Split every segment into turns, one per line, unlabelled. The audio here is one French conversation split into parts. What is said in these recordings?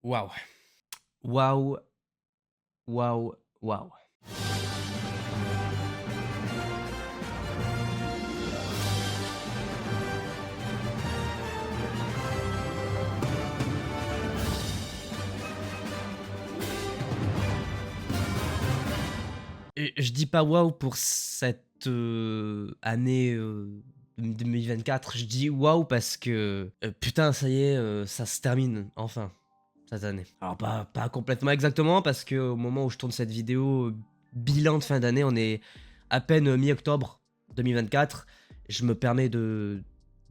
Waouh! Waouh, waouh, waouh. Et je dis pas waouh pour cette, année, 2024. Je dis waouh parce que, putain, ça y est, ça se termine enfin, cette année. Alors pas complètement exactement parce qu'au moment où je tourne cette vidéo, bilan de fin d'année, on est à peine, mi-octobre 2024. Je me permets de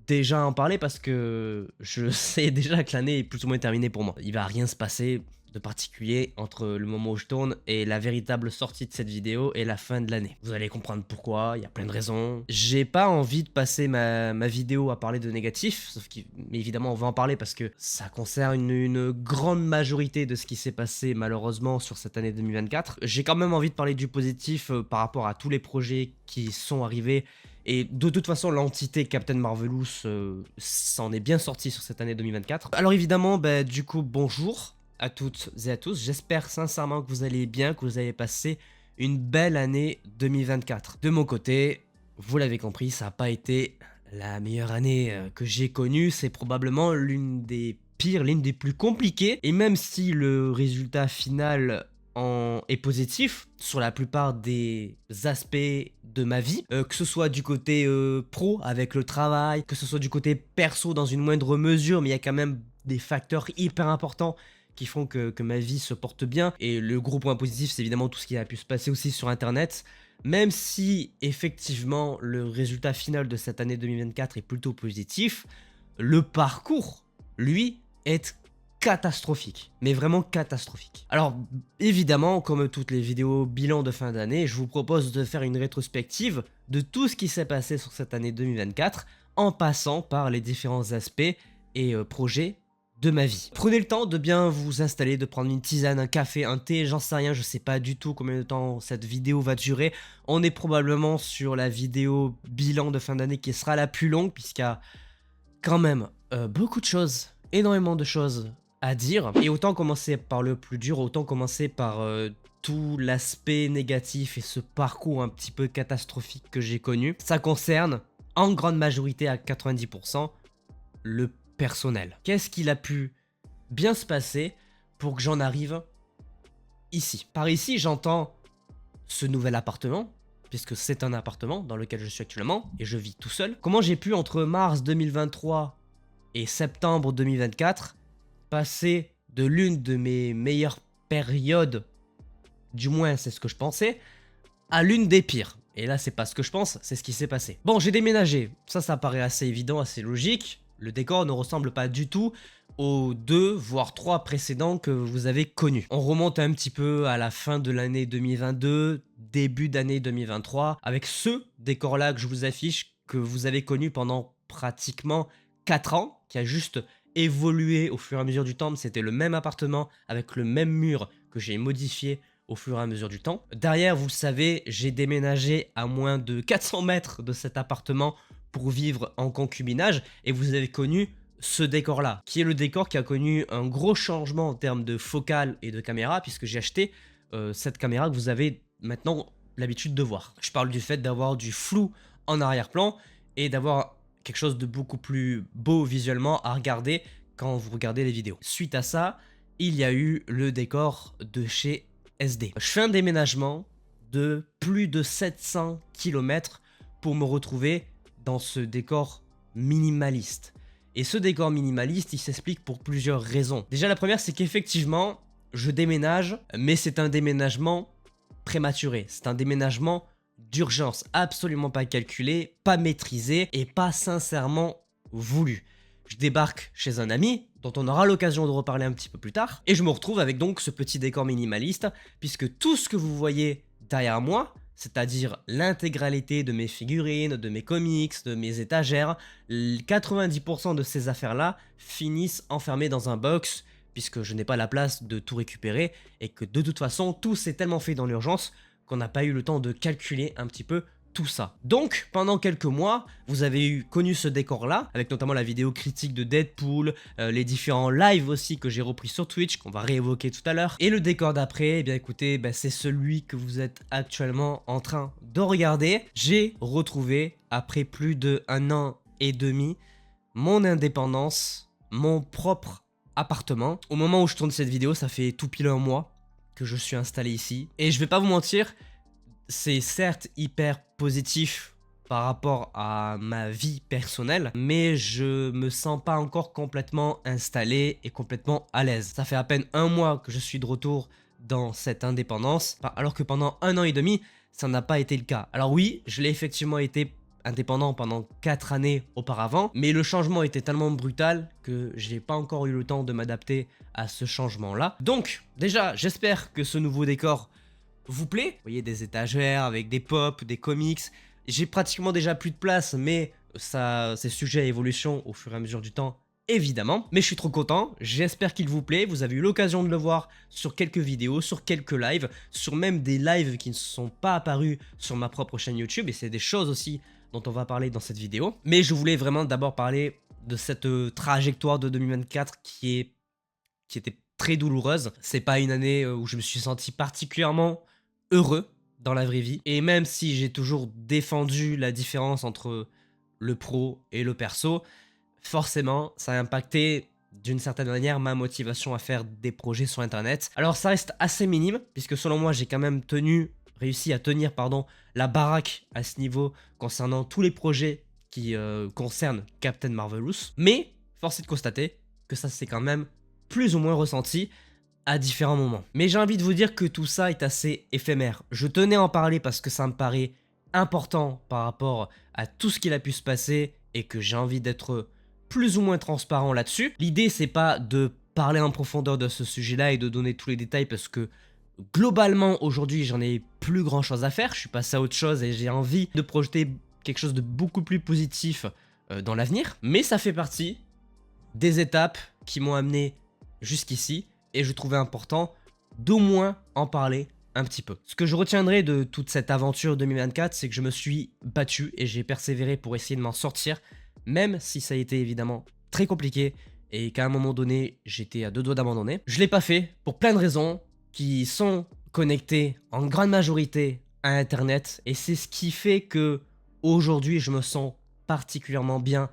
déjà en parler parce que je sais déjà que l'année est plus ou moins terminée pour moi. Il va rien se passer de particulier entre le moment où je tourne et la véritable sortie de cette vidéo et la fin de l'année. Vous allez comprendre pourquoi, il y a plein de raisons. J'ai pas envie de passer ma vidéo à parler de négatif, sauf que, mais évidemment on va en parler parce que ça concerne une grande majorité de ce qui s'est passé malheureusement sur cette année 2024. J'ai quand même envie de parler du positif par rapport à tous les projets qui sont arrivés et de toute façon, l'entité Captain Marvelous s'en est bien sorti sur cette année 2024. Alors évidemment, bah, du coup, bonjour à toutes et à tous. J'espère sincèrement que vous allez bien, que vous avez passé une belle année 2024. De mon côté, vous l'avez compris, ça n'a pas été la meilleure année que j'ai connue. C'est probablement l'une des pires, l'une des plus compliquées. Et même si le résultat final est positif sur la plupart des aspects de ma vie, que ce soit du côté pro avec le travail, que ce soit du côté perso dans une moindre mesure, mais il y a quand même des facteurs hyper importants qui font que ma vie se porte bien. Et le gros point positif, c'est évidemment tout ce qui a pu se passer aussi sur Internet. Même si effectivement le résultat final de cette année 2024 est plutôt positif, le parcours, lui, est catastrophique, mais vraiment catastrophique. Alors évidemment, comme toutes les vidéos bilan de fin d'année, je vous propose de faire une rétrospective de tout ce qui s'est passé sur cette année 2024 en passant par les différents aspects et projets de ma vie. Prenez le temps de bien vous installer, de prendre une tisane, un café, un thé, j'en sais rien, je sais pas du tout combien de temps cette vidéo va durer. On est probablement sur la vidéo bilan de fin d'année qui sera la plus longue puisqu'il y a quand même beaucoup de choses, énormément de choses à dire. Et autant commencer par le plus dur, autant commencer par tout l'aspect négatif et ce parcours un petit peu catastrophique que j'ai connu. Ça concerne en grande majorité à 90% le personnel. Qu'est-ce qu'il a pu bien se passer pour que j'en arrive ici? Par ici, j'entends ce nouvel appartement, puisque c'est un appartement dans lequel je suis actuellement et je vis tout seul. Comment j'ai pu entre mars 2023 et septembre 2024 passer de l'une de mes meilleures périodes, du moins c'est ce que je pensais, à l'une des pires. Et là, c'est pas ce que je pense, c'est ce qui s'est passé. Bon, j'ai déménagé. Ça paraît assez évident, assez logique. Le décor ne ressemble pas du tout aux 2, voire 3 précédents que vous avez connus. On remonte un petit peu à la fin de l'année 2022, début d'année 2023, avec ce décor-là que je vous affiche, que vous avez connu pendant pratiquement 4 ans, qui a juste évolué au fur et à mesure du temps. C'était le même appartement, avec le même mur que j'ai modifié au fur et à mesure du temps. Derrière, vous le savez, j'ai déménagé à moins de 400 mètres de cet appartement pour vivre en concubinage et vous avez connu ce décor-là, qui est le décor qui a connu un gros changement en termes de focale et de caméra, puisque j'ai acheté cette caméra que vous avez maintenant l'habitude de voir. Je parle du fait d'avoir du flou en arrière-plan et d'avoir quelque chose de beaucoup plus beau visuellement à regarder quand vous regardez les vidéos. Suite à ça, il y a eu le décor de chez SD. Je fais un déménagement de plus de 700 km pour me retrouver dans ce décor minimaliste. Et ce décor minimaliste, il s'explique pour plusieurs raisons. Déjà, la première, c'est qu'effectivement, je déménage, mais c'est un déménagement prématuré. C'est un déménagement d'urgence, absolument pas calculé, pas maîtrisé et pas sincèrement voulu. Je débarque chez un ami, dont on aura l'occasion de reparler un petit peu plus tard, et je me retrouve avec donc ce petit décor minimaliste, puisque tout ce que vous voyez derrière moi, c'est-à-dire l'intégralité de mes figurines, de mes comics, de mes étagères, 90% de ces affaires-là finissent enfermées dans un box, puisque je n'ai pas la place de tout récupérer, et que de toute façon, tout s'est tellement fait dans l'urgence qu'on n'a pas eu le temps de calculer un petit peu tout ça. Donc, pendant quelques mois, vous avez connu ce décor-là, avec notamment la vidéo critique de Deadpool, les différents lives aussi que j'ai repris sur Twitch, qu'on va réévoquer tout à l'heure. Et le décor d'après, eh bien écoutez, c'est celui que vous êtes actuellement en train de regarder. J'ai retrouvé, après plus d'1 an et demi, mon indépendance, mon propre appartement. Au moment où je tourne cette vidéo, ça fait tout pile 1 mois que je suis installé ici. Et je vais pas vous mentir, c'est certes hyper positif par rapport à ma vie personnelle, mais je me sens pas encore complètement installé et complètement à l'aise. Ça fait à peine 1 mois que je suis de retour dans cette indépendance, alors que pendant 1 an et demi, ça n'a pas été le cas. Alors oui, je l'ai effectivement été indépendant pendant 4 années auparavant, mais le changement était tellement brutal que j'ai pas encore eu le temps de m'adapter à ce changement-là. Donc, déjà, j'espère que ce nouveau décor vous plaît. Vous voyez des étagères avec des pop, des comics. J'ai pratiquement déjà plus de place, mais ça, c'est sujet à évolution au fur et à mesure du temps, évidemment. Mais je suis trop content, j'espère qu'il vous plaît. Vous avez eu l'occasion de le voir sur quelques vidéos, sur quelques lives, sur même des lives qui ne sont pas apparus sur ma propre chaîne YouTube. Et c'est des choses aussi dont on va parler dans cette vidéo. Mais je voulais vraiment d'abord parler de cette trajectoire de 2024 qui était très douloureuse. C'est pas une année où je me suis senti particulièrement heureux dans la vraie vie. Et même si j'ai toujours défendu la différence entre le pro et le perso, forcément, ça a impacté d'une certaine manière ma motivation à faire des projets sur internet. Alors ça reste assez minime, puisque selon moi, j'ai quand même réussi à tenir la baraque à ce niveau concernant tous les projets qui concernent Captain Marvelous. Mais force est de constater que ça s'est quand même plus ou moins ressenti à différents moments. Mais j'ai envie de vous dire que tout ça est assez éphémère. Je tenais à en parler parce que ça me paraît important par rapport à tout ce qu'il a pu se passer et que j'ai envie d'être plus ou moins transparent là-dessus. L'idée, c'est pas de parler en profondeur de ce sujet-là et de donner tous les détails parce que globalement, aujourd'hui, j'en ai plus grand-chose à faire. Je suis passé à autre chose et j'ai envie de projeter quelque chose de beaucoup plus positif dans l'avenir. Mais ça fait partie des étapes qui m'ont amené jusqu'ici. Et je trouvais important d'au moins en parler un petit peu. Ce que je retiendrai de toute cette aventure 2024, c'est que je me suis battu et j'ai persévéré pour essayer de m'en sortir, même si ça a été évidemment très compliqué et qu'à un moment donné, j'étais à 2 doigts d'abandonner. Je l'ai pas fait pour plein de raisons qui sont connectées en grande majorité à Internet et c'est ce qui fait que aujourd'hui, je me sens particulièrement bien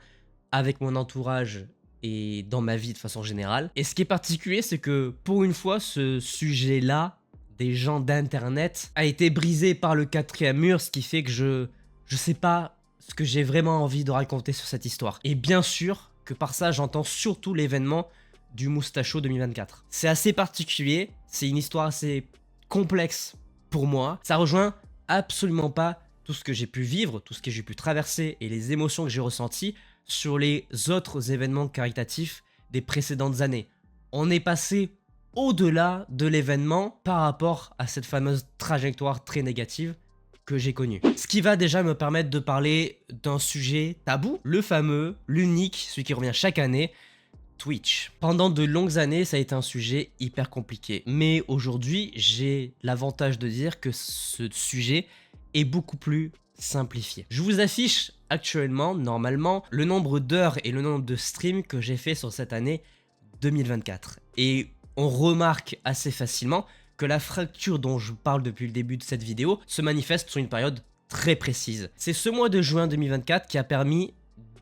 avec mon entourage et dans ma vie de façon générale. Et ce qui est particulier, c'est que pour une fois, ce sujet-là, des gens d'internet, a été brisé par le 4e mur, ce qui fait que je sais pas ce que j'ai vraiment envie de raconter sur cette histoire. Et bien sûr que par ça, j'entends surtout l'événement du Moustacho 2024. C'est assez particulier, c'est une histoire assez complexe pour moi. Ça rejoint absolument pas tout ce que j'ai pu vivre, tout ce que j'ai pu traverser et les émotions que j'ai ressenties sur les autres événements caritatifs des précédentes années. On est passé au-delà de l'événement par rapport à cette fameuse trajectoire très négative que j'ai connue. Ce qui va déjà me permettre de parler d'un sujet tabou, le fameux, l'unique, celui qui revient chaque année, Twitch. Pendant de longues années, ça a été un sujet hyper compliqué. Mais aujourd'hui, j'ai l'avantage de dire que ce sujet est beaucoup plus simplifié. Je vous affiche actuellement, normalement, le nombre d'heures et le nombre de streams que j'ai fait sur cette année 2024. Et on remarque assez facilement que la fracture dont je parle depuis le début de cette vidéo se manifeste sur une période très précise. C'est ce mois de juin 2024 qui a permis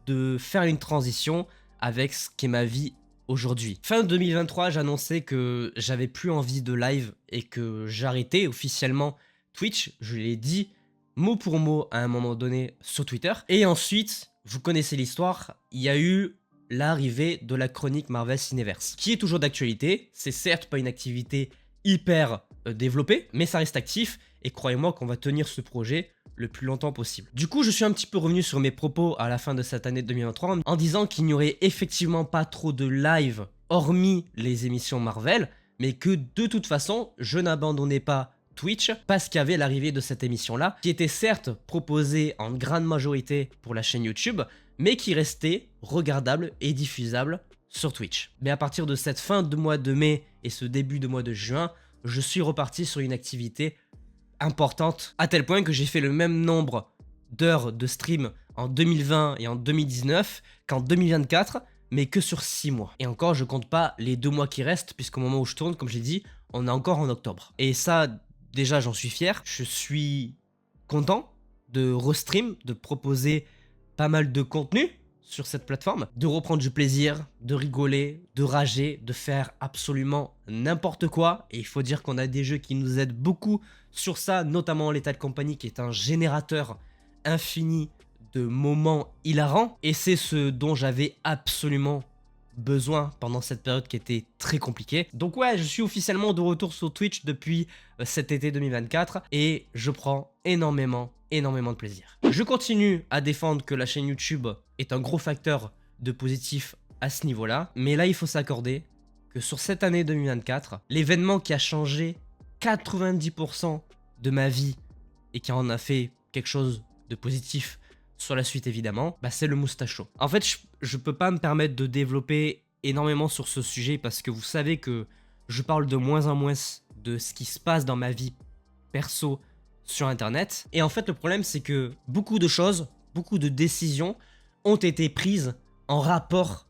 de faire une transition avec ce qu'est ma vie aujourd'hui. Fin 2023, j'annonçais que j'avais plus envie de live et que j'arrêtais officiellement Twitch. Je l'ai dit mot pour mot à un moment donné sur Twitter. Et ensuite, vous connaissez l'histoire, il y a eu l'arrivée de la chronique Marvel Cineverse, qui est toujours d'actualité. C'est certes pas une activité hyper développée, mais ça reste actif. Et croyez-moi qu'on va tenir ce projet le plus longtemps possible. Du coup, je suis un petit peu revenu sur mes propos à la fin de cette année 2023 en disant qu'il n'y aurait effectivement pas trop de live hormis les émissions Marvel, mais que de toute façon, je n'abandonnais pas Twitch parce qu'il y avait l'arrivée de cette émission-là, qui était certes proposée en grande majorité pour la chaîne YouTube, mais qui restait regardable et diffusable sur Twitch. Mais à partir de cette fin de mois de mai et ce début de mois de juin, je suis reparti sur une activité importante, à tel point que j'ai fait le même nombre d'heures de stream en 2020 et en 2019 qu'en 2024, mais que sur 6 mois. Et encore, je compte pas les 2 mois qui restent, puisqu'au moment où je tourne, comme j'ai dit, on est encore en octobre. Et ça, déjà, j'en suis fier. Je suis content de restream, de proposer pas mal de contenu sur cette plateforme, de reprendre du plaisir, de rigoler, de rager, de faire absolument n'importe quoi. Et il faut dire qu'on a des jeux qui nous aident beaucoup sur ça, notamment Lethal Company qui est un générateur infini de moments hilarants. Et c'est ce dont j'avais absolument besoin pendant cette période qui était très compliquée. Donc ouais, je suis officiellement de retour sur Twitch depuis cet été 2024 et je prends énormément de plaisir. Je continue à défendre que la chaîne YouTube est un gros facteur de positif à ce niveau-là, mais là il faut s'accorder que sur cette année 2024, l'événement qui a changé 90% de ma vie et qui en a fait quelque chose de positif sur la suite évidemment, bah c'est le Moustache Show. En fait, je peux pas me permettre de développer énormément sur ce sujet parce que vous savez que je parle de moins en moins de ce qui se passe dans ma vie perso sur internet. Et en fait, le problème c'est que beaucoup de choses, beaucoup de décisions ont été prises en rapport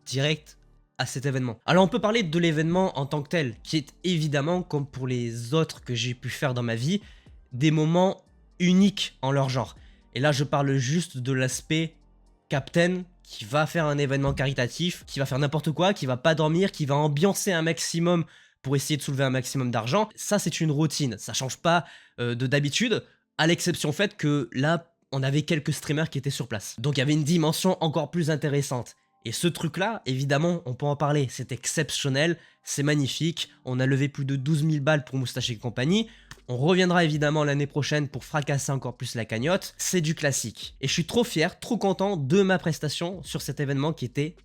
direct à cet événement. Alors on peut parler de l'événement en tant que tel, qui est évidemment, comme pour les autres que j'ai pu faire dans ma vie, des moments uniques en leur genre. Et là, je parle juste de l'aspect Captain qui va faire un événement caritatif, qui va faire n'importe quoi, qui va pas dormir, qui va ambiancer un maximum pour essayer de soulever un maximum d'argent. Ça, c'est une routine. Ça change pas de d'habitude, à l'exception faite que là, on avait quelques streamers qui étaient sur place. Donc, il y avait une dimension encore plus intéressante. Et ce truc-là, évidemment, on peut en parler. C'est exceptionnel, c'est magnifique. On a levé plus de 12 000 balles pour Moustache et compagnie. On reviendra évidemment l'année prochaine pour fracasser encore plus la cagnotte. C'est du classique. Et je suis trop fier, trop content de ma prestation sur cet événement qui était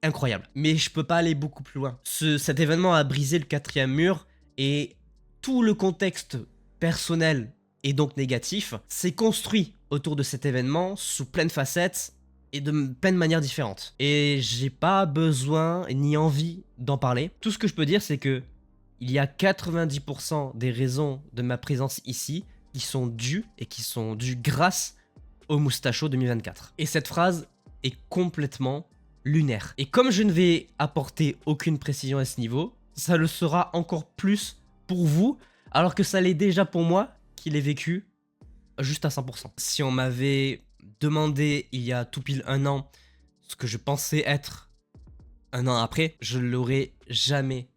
incroyable. Mais je peux pas aller beaucoup plus loin. Cet événement a brisé le 4e mur et tout le contexte personnel et donc négatif s'est construit autour de cet événement sous plein de facettes et de plein de manières différentes. Et j'ai pas besoin ni envie d'en parler. Tout ce que je peux dire, c'est que il y a 90% des raisons de ma présence ici qui sont dues grâce au Moustache Show 2024. Et cette phrase est complètement lunaire. Et comme je ne vais apporter aucune précision à ce niveau, ça le sera encore plus pour vous, alors que ça l'est déjà pour moi, qui l'ai vécu juste à 100%. Si on m'avait demandé il y a tout pile un an ce que je pensais être un an après, je ne l'aurais jamais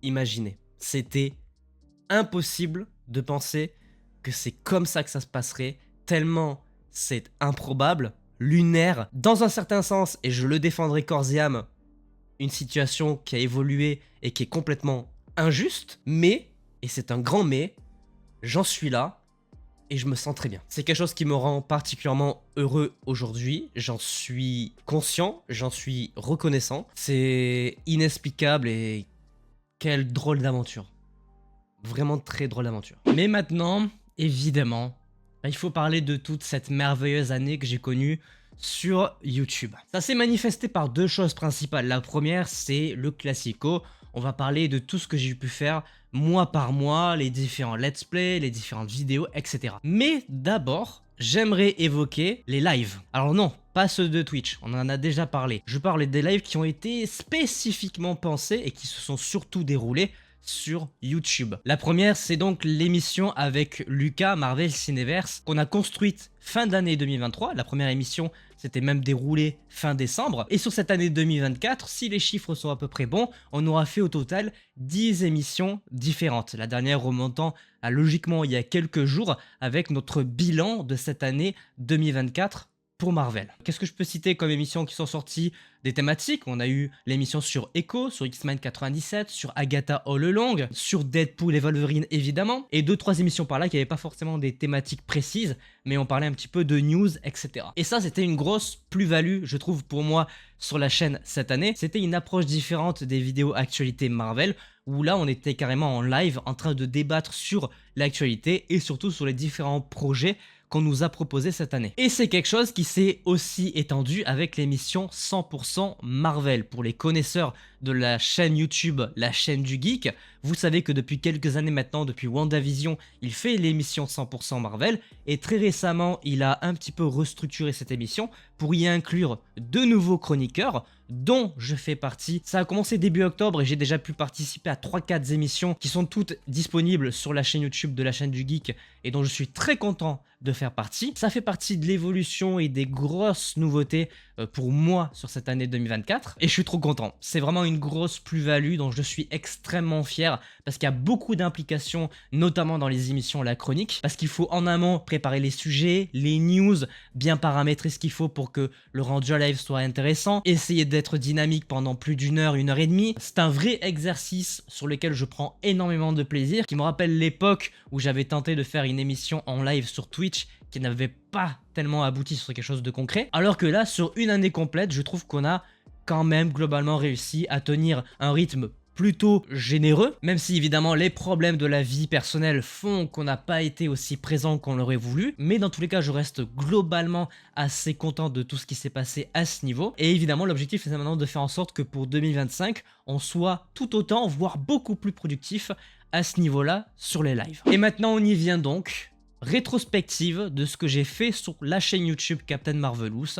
imaginé. C'était impossible de penser que c'est comme ça que ça se passerait, tellement c'est improbable, lunaire, dans un certain sens, et je le défendrai corps et âme, une situation qui a évolué et qui est complètement injuste, mais, et c'est un grand mais, j'en suis là, et je me sens très bien. C'est quelque chose qui me rend particulièrement heureux aujourd'hui, j'en suis conscient, j'en suis reconnaissant, c'est inexplicable et quelle drôle d'aventure. Vraiment très drôle d'aventure. Mais maintenant, évidemment, il faut parler de toute cette merveilleuse année que j'ai connue sur YouTube. Ça s'est manifesté par 2 choses principales. La première, c'est le classico. On va parler de tout ce que j'ai pu faire mois par mois, les différents let's play, les différentes vidéos, etc. Mais d'abord, j'aimerais évoquer les lives. Alors non, pas ceux de Twitch, on en a déjà parlé. Je parle des lives qui ont été spécifiquement pensés et qui se sont surtout déroulés sur YouTube. La première, c'est donc l'émission avec Lucas, Marvel Cineverse, qu'on a construite fin d'année 2023. La première émission s'était même déroulée fin décembre. Et sur cette année 2024, si les chiffres sont à peu près bons, on aura fait au total 10 émissions différentes. La dernière remontant à logiquement il y a quelques jours avec notre bilan de cette année 2024 pour Marvel. Qu'est-ce que je peux citer comme émissions qui sont sorties? Des thématiques, on a eu l'émission sur Echo, sur X-Men 97, sur Agatha All Along, sur Deadpool et Wolverine évidemment, et 2-3 émissions par là qui n'avaient pas forcément des thématiques précises, mais on parlait un petit peu de news, etc. Et ça, c'était une grosse plus-value, je trouve, pour moi, sur la chaîne cette année. C'était une approche différente des vidéos actualité Marvel, où là, on était carrément en live, en train de débattre sur l'actualité, et surtout sur les différents projets qu'on nous a proposé cette année. Et c'est quelque chose qui s'est aussi étendu avec l'émission 100% Marvel. Pour les connaisseurs de la chaîne YouTube, la chaîne du geek, vous savez que depuis quelques années maintenant, depuis WandaVision, il fait l'émission 100% Marvel, et très récemment, il a un petit peu restructuré cette émission pour y inclure de nouveaux chroniqueurs, dont je fais partie. Ça a commencé début octobre et j'ai déjà pu participer à 3-4 émissions qui sont toutes disponibles sur la chaîne YouTube de la chaîne du geek et dont je suis très content de faire partie. Ça fait partie de l'évolution et des grosses nouveautés pour moi sur cette année 2024 et je suis trop content. C'est vraiment une grosse plus-value dont je suis extrêmement fier parce qu'il y a beaucoup d'implications, notamment dans les émissions La Chronique, parce qu'il faut en amont préparer les sujets, les news, bien paramétrer ce qu'il faut pour que le rendu live soit intéressant, essayer d'être dynamique pendant plus d'une heure et demie. C'est un vrai exercice sur lequel je prends énormément de plaisir, qui me rappelle l'époque où j'avais tenté de faire une émission en live sur Twitch qui n'avait pas tellement abouti sur quelque chose de concret, alors que là, sur une année complète, je trouve qu'on a quand même globalement réussi à tenir un rythme plutôt généreux, même si évidemment les problèmes de la vie personnelle font qu'on n'a pas été aussi présent qu'on l'aurait voulu, mais dans tous les cas je reste globalement assez content de tout ce qui s'est passé à ce niveau, et évidemment l'objectif c'est maintenant de faire en sorte que pour 2025 on soit tout autant, voire beaucoup plus productif à ce niveau-là sur les lives. Et maintenant on y vient donc, rétrospective de ce que j'ai fait sur la chaîne YouTube Captain Marvelous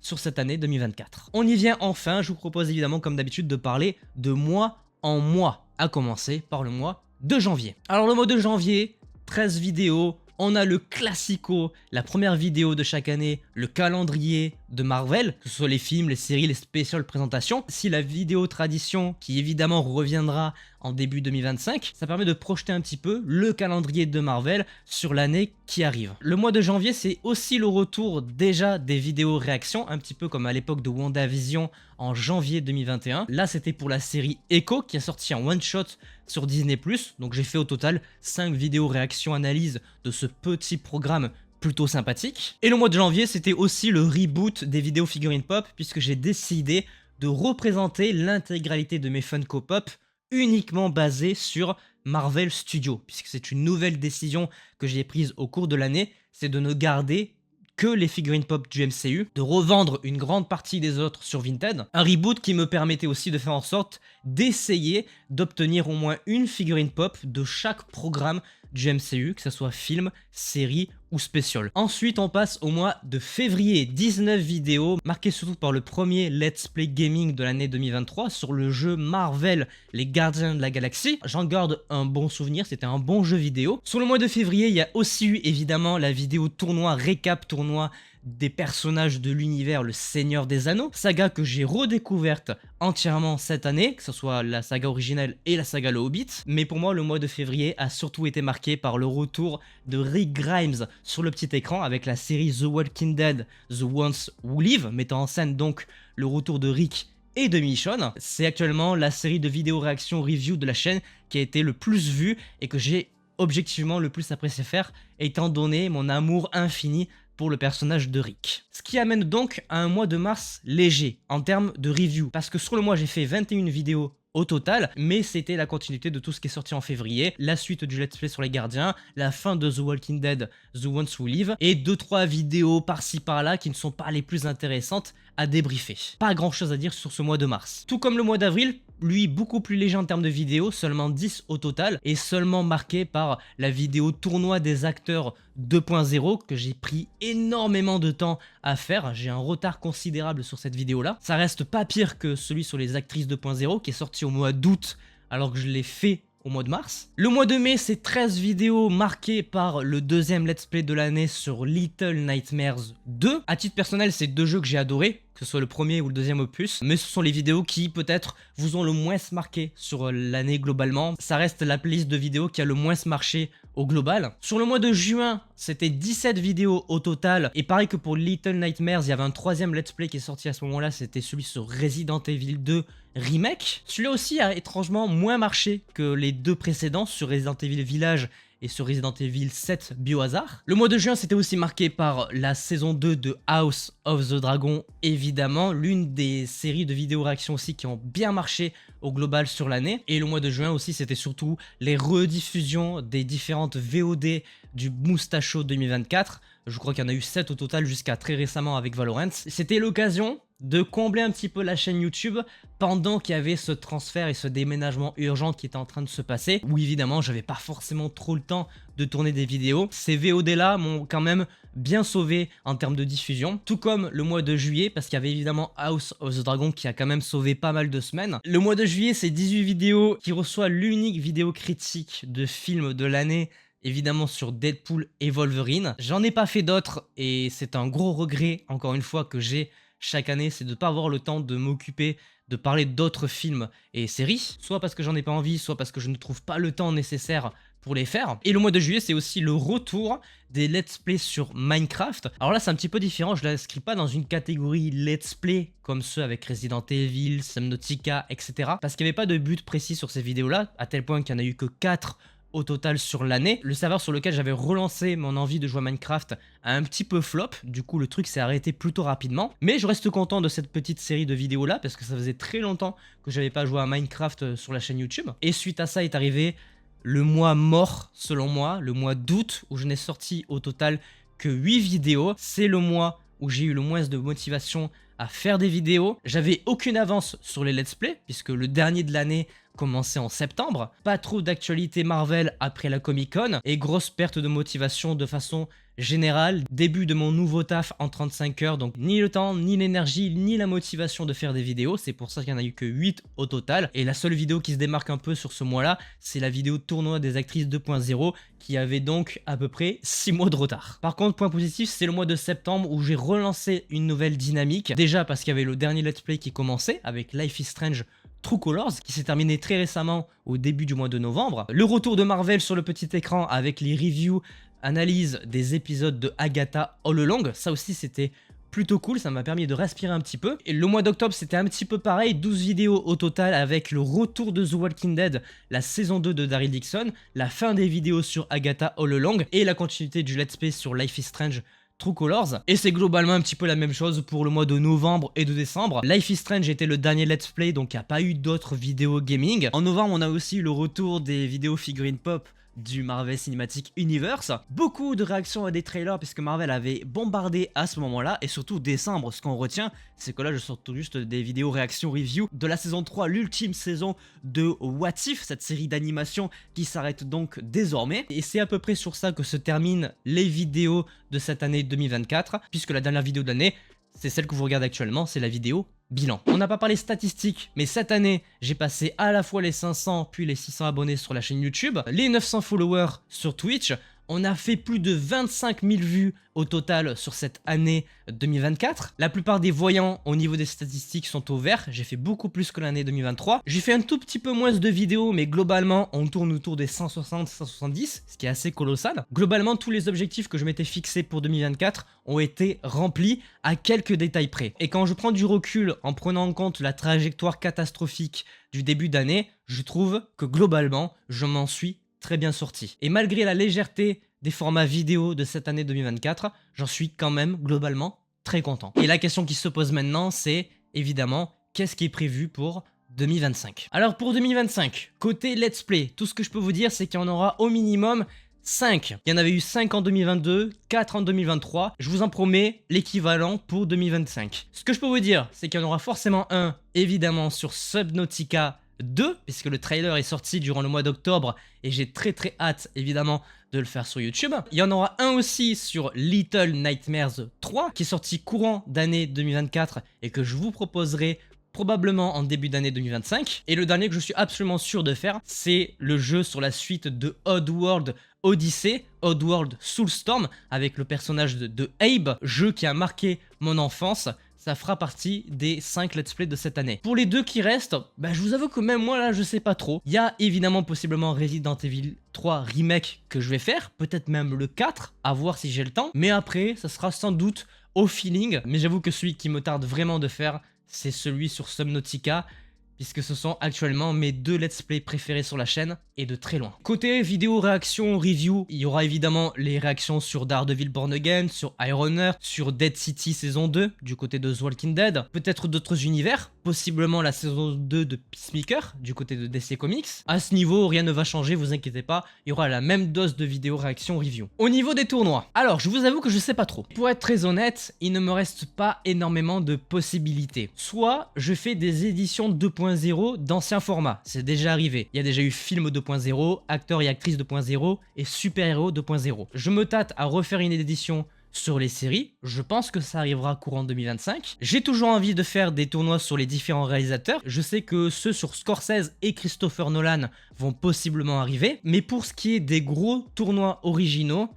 sur cette année 2024. On y vient enfin, je vous propose évidemment comme d'habitude de parler de mois en mois, à commencer par le mois de janvier. Alors le mois de janvier, 13 vidéos, on a le classico, la première vidéo de chaque année, le calendrier de Marvel, que ce soit les films, les séries, les spéciales présentations. Si la vidéo tradition, qui évidemment reviendra en début 2025, ça permet de projeter un petit peu le calendrier de Marvel sur l'année qui arrive. Le mois de janvier, c'est aussi le retour déjà des vidéos réactions, un petit peu comme à l'époque de WandaVision en janvier 2021. Là, c'était pour la série Echo qui est sortie en one shot sur Disney+. Donc j'ai fait au total 5 vidéos réactions analyse de ce petit programme plutôt sympathique. Et le mois de janvier, c'était aussi le reboot des vidéos figurines pop, puisque j'ai décidé de représenter l'intégralité de mes Funko Pop uniquement basées sur Marvel Studios, puisque c'est une nouvelle décision que j'ai prise au cours de l'année, c'est de ne garder que les figurines pop du MCU, de revendre une grande partie des autres sur Vinted. Un reboot qui me permettait aussi de faire en sorte d'essayer d'obtenir au moins une figurine pop de chaque programme du MCU, que ce soit film, série ou spécial. Ensuite, on passe au mois de février, 19 vidéos, marquées surtout par le premier Let's Play Gaming de l'année 2023 sur le jeu Marvel, les Gardiens de la Galaxie. J'en garde un bon souvenir, c'était un bon jeu vidéo. Sur le mois de février, il y a aussi eu évidemment la vidéo tournoi, récap tournoi des personnages de l'univers Le Seigneur des Anneaux, saga que j'ai redécouverte entièrement cette année, que ce soit la saga originelle et la saga Le Hobbit, mais pour moi le mois de février a surtout été marqué par le retour de Rick Grimes sur le petit écran avec la série The Walking Dead, The Ones Who Live, mettant en scène donc le retour de Rick et de Michonne. C'est actuellement la série de vidéos réactions review de la chaîne qui a été le plus vue et que j'ai objectivement le plus apprécié faire, étant donné mon amour infini pour le personnage de Rick. Ce qui amène donc à un mois de mars léger en termes de review, parce que sur le mois j'ai fait 21 vidéos au total, mais c'était la continuité de tout ce qui est sorti en février, la suite du Let's Play sur les Gardiens, la fin de The Walking Dead, The Ones Who Live, et 2-3 vidéos par-ci par-là qui ne sont pas les plus intéressantes à débriefer. Pas grand chose à dire sur ce mois de mars. Tout comme le mois d'avril, lui beaucoup plus léger en termes de vidéos, seulement 10 au total, et seulement marqué par la vidéo tournoi des acteurs 2.0 que j'ai pris énormément de temps à faire. J'ai un retard considérable sur cette vidéo là. Ça reste pas pire que celui sur les actrices 2.0 qui est sorti au mois d'août alors que je l'ai fait au mois de mars. Le mois de mai, c'est 13 vidéos marquées par le deuxième let's play de l'année sur Little Nightmares 2. À titre personnel, c'est 2 jeux que j'ai adorés, que ce soit le premier ou le deuxième opus, mais ce sont les vidéos qui peut-être vous ont le moins marqué sur l'année globalement. Ça reste la playlist de vidéos qui a le moins marché au global. Sur le mois de juin, c'était 17 vidéos au total, et pareil que pour Little Nightmares, il y avait un troisième let's play qui est sorti à ce moment-là, c'était celui sur Resident Evil 2 Remake. Celui-là aussi a étrangement moins marché que les 2 précédents sur Resident Evil Village et sur Resident Evil 7 Biohazard. Le mois de juin, c'était aussi marqué par la saison 2 de House of the Dragon, évidemment, l'une des séries de vidéos réactions aussi qui ont bien marché au global sur l'année. Et le mois de juin aussi, c'était surtout les rediffusions des différentes VOD du Moustacho 2024, Je crois qu'il y en a eu 7 au total jusqu'à très récemment avec Valorant. C'était l'occasion de combler un petit peu la chaîne YouTube pendant qu'il y avait ce transfert et ce déménagement urgent qui était en train de se passer, où évidemment j'avais pas forcément trop le temps de tourner des vidéos. Ces VOD là m'ont quand même bien sauvé en termes de diffusion, tout comme le mois de juillet, parce qu'il y avait évidemment House of the Dragon qui a quand même sauvé pas mal de semaines. Le mois de juillet, c'est 18 vidéos qui reçoit l'unique vidéo critique de film de l'année, évidemment sur Deadpool et Wolverine. J'en ai pas fait d'autres et c'est un gros regret, encore une fois, que j'ai chaque année, c'est de ne pas avoir le temps de m'occuper de parler d'autres films et séries, soit parce que j'en ai pas envie, soit parce que je ne trouve pas le temps nécessaire pour les faire. Et le mois de juillet, c'est aussi le retour des let's play sur Minecraft. Alors là, c'est un petit peu différent, je ne l'inscris pas dans une catégorie let's play comme ceux avec Resident Evil, Subnautica, etc. Parce qu'il n'y avait pas de but précis sur ces vidéos-là, à tel point qu'il n'y en a eu que 4 au total sur l'année. Le serveur sur lequel j'avais relancé mon envie de jouer à Minecraft a un petit peu flop, du coup le truc s'est arrêté plutôt rapidement. Mais je reste content de cette petite série de vidéos là, parce que ça faisait très longtemps que j'avais pas joué à Minecraft sur la chaîne YouTube. Et suite à ça est arrivé le mois mort selon moi, le mois d'août, où je n'ai sorti au total que 8 vidéos. C'est le mois où j'ai eu le moins de motivation à faire des vidéos. J'avais aucune avance sur les let's play, puisque le dernier de l'année commençait en septembre. Pas trop d'actualité Marvel après la Comic Con, et grosse perte de motivation de façon générale. Début de mon nouveau taf en 35 heures, donc ni le temps, ni l'énergie, ni la motivation de faire des vidéos. C'est pour ça qu'il n'y en a eu que 8 au total. Et la seule vidéo qui se démarque un peu sur ce mois-là, c'est la vidéo tournoi des actrices 2.0, qui avait donc à peu près 6 mois de retard. Par contre, point positif, c'est le mois de septembre où j'ai relancé une nouvelle dynamique. Déjà parce qu'il y avait le dernier let's play qui commençait avec Life is Strange True Colors, qui s'est terminé très récemment au début du mois de novembre. Le retour de Marvel sur le petit écran avec les reviews, analyses des épisodes de Agatha All Along. Ça aussi, c'était plutôt cool, ça m'a permis de respirer un petit peu. Et le mois d'octobre, c'était un petit peu pareil, 12 vidéos au total avec le retour de The Walking Dead, la saison 2 de Daryl Dixon, la fin des vidéos sur Agatha All Along et la continuité du Let's Play sur Life is Strange True Colors. Et c'est globalement un petit peu la même chose pour le mois de novembre et de décembre. Life is Strange était le dernier let's play, donc il n'y a pas eu d'autres vidéos gaming. En novembre, on a aussi le retour des vidéos figurines pop du Marvel Cinematic Universe. Beaucoup de réactions à des trailers puisque Marvel avait bombardé à ce moment-là, et surtout décembre, ce qu'on retient, c'est que là je sors tout juste des vidéos réaction review de la saison 3, l'ultime saison de What If, cette série d'animation qui s'arrête donc désormais. Et c'est à peu près sur ça que se terminent les vidéos de cette année 2024, puisque la dernière vidéo de l'année, c'est celle que vous regardez actuellement, c'est la vidéo bilan. On n'a pas parlé statistiques, mais cette année, j'ai passé à la fois les 500 puis les 600 abonnés sur la chaîne YouTube, les 900 followers sur Twitch. On a fait plus de 25 000 vues au total sur cette année 2024. La plupart des voyants au niveau des statistiques sont au vert. J'ai fait beaucoup plus que l'année 2023. J'ai fait un tout petit peu moins de vidéos, mais globalement, on tourne autour des 160-170, ce qui est assez colossal. Globalement, tous les objectifs que je m'étais fixés pour 2024 ont été remplis à quelques détails près. Et quand je prends du recul en prenant en compte la trajectoire catastrophique du début d'année, je trouve que globalement, je m'en suis très bien sorti. Et malgré la légèreté des formats vidéo de cette année 2024, j'en suis quand même globalement très content. Et la question qui se pose maintenant, c'est évidemment, qu'est-ce qui est prévu pour 2025? Alors pour 2025, côté let's play, tout ce que je peux vous dire, c'est qu'il y en aura au minimum 5. Il y en avait eu 5 en 2022, 4 en 2023. Je vous en promets l'équivalent pour 2025. Ce que je peux vous dire, c'est qu'il y en aura forcément un, évidemment, sur Subnautica 2, puisque le trailer est sorti durant le mois d'octobre et j'ai très hâte évidemment de le faire sur YouTube. Il y en aura un aussi sur Little Nightmares 3 qui est sorti courant d'année 2024 et que je vous proposerai probablement en début d'année 2025. Et le dernier que je suis absolument sûr de faire, c'est le jeu sur la suite de Oddworld Odyssey, Oddworld Soulstorm, avec le personnage de Abe, jeu qui a marqué mon enfance. Ça fera partie des 5 let's play de cette année. Pour les deux qui restent, je vous avoue que même moi là je sais pas trop. Il y a évidemment possiblement Resident Evil 3 Remake que je vais faire, peut-être même le 4, à voir si j'ai le temps. Mais après, ça sera sans doute au feeling. Mais j'avoue que celui qui me tarde vraiment de faire, c'est celui sur Subnautica, puisque ce sont actuellement mes 2 let's play préférés sur la chaîne. et de très loin. Côté vidéo réaction review, il y aura évidemment les réactions sur Daredevil Born Again, sur Iron Heart, sur Dead City saison 2 du côté de The Walking Dead, peut-être d'autres univers, possiblement la saison 2 de Peacemaker du côté de DC Comics. À ce niveau, rien ne va changer, vous inquiétez pas, il y aura la même dose de vidéo réaction review. Au niveau des tournois, alors je vous avoue que je sais pas trop. Pour être très honnête, il ne me reste pas énormément de possibilités. Soit je fais des éditions 2.0 d'anciens formats, c'est déjà arrivé. Il y a déjà eu film 2.0, acteurs et actrices 2.0 et super-héros 2.0. Je me tâte à refaire une édition sur les séries, je pense que ça arrivera courant 2025. J'ai toujours envie de faire des tournois sur les différents réalisateurs. Je sais que ceux sur Scorsese et Christopher Nolan vont possiblement arriver. Mais pour ce qui est des gros tournois originaux,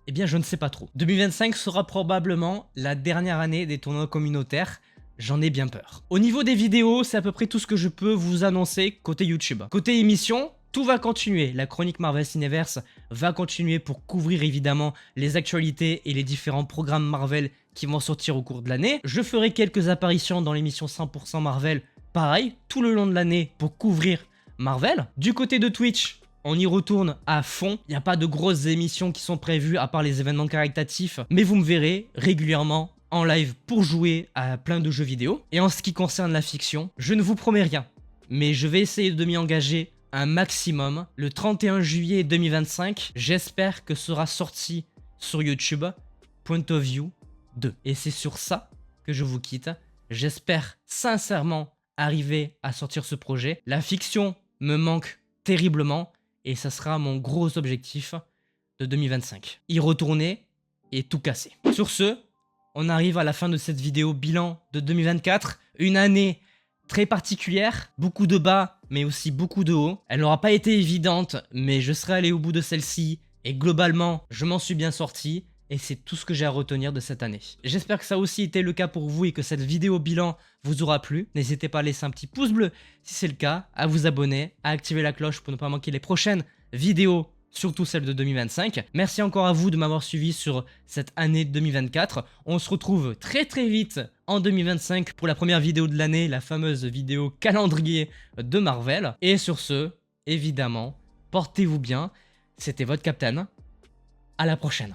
eh bien je ne sais pas trop. 2025 sera probablement la dernière année des tournois communautaires. J'en ai bien peur. Au niveau des vidéos, c'est à peu près tout ce que je peux vous annoncer côté YouTube. Côté émission, tout va continuer. La chronique Marvel Cineverse va continuer pour couvrir évidemment les actualités et les différents programmes Marvel qui vont sortir au cours de l'année. Je ferai quelques apparitions dans l'émission 100% Marvel, pareil, tout le long de l'année pour couvrir Marvel. Du côté de Twitch, on y retourne à fond. Il n'y a pas de grosses émissions qui sont prévues à part les événements caritatifs, mais vous me verrez régulièrement en live pour jouer à plein de jeux vidéo. Et en ce qui concerne la fiction, je ne vous promets rien, mais je vais essayer de m'y engager un maximum. Le 31 juillet 2025, j'espère que sera sorti sur YouTube Point of View 2. Et c'est sur ça que je vous quitte. J'espère sincèrement arriver à sortir ce projet. La fiction me manque terriblement et ça sera mon gros objectif de 2025. Y retourner et tout casser. Sur ce, on arrive à la fin de cette vidéo bilan de 2024. Une année très particulière, beaucoup de bas, mais aussi beaucoup de hauts. Elle n'aura pas été évidente, mais je serai allé au bout de celle-ci. Et globalement, je m'en suis bien sorti. Et c'est tout ce que j'ai à retenir de cette année. J'espère que ça a aussi été le cas pour vous et que cette vidéo bilan vous aura plu. N'hésitez pas à laisser un petit pouce bleu si c'est le cas, à vous abonner, à activer la cloche pour ne pas manquer les prochaines vidéos, surtout celle de 2025. Merci encore à vous de m'avoir suivi sur cette année 2024. On se retrouve très très vite en 2025 pour la première vidéo de l'année, la fameuse vidéo calendrier de Marvel. Et sur ce, évidemment, portez-vous bien. C'était votre Captain. À la prochaine.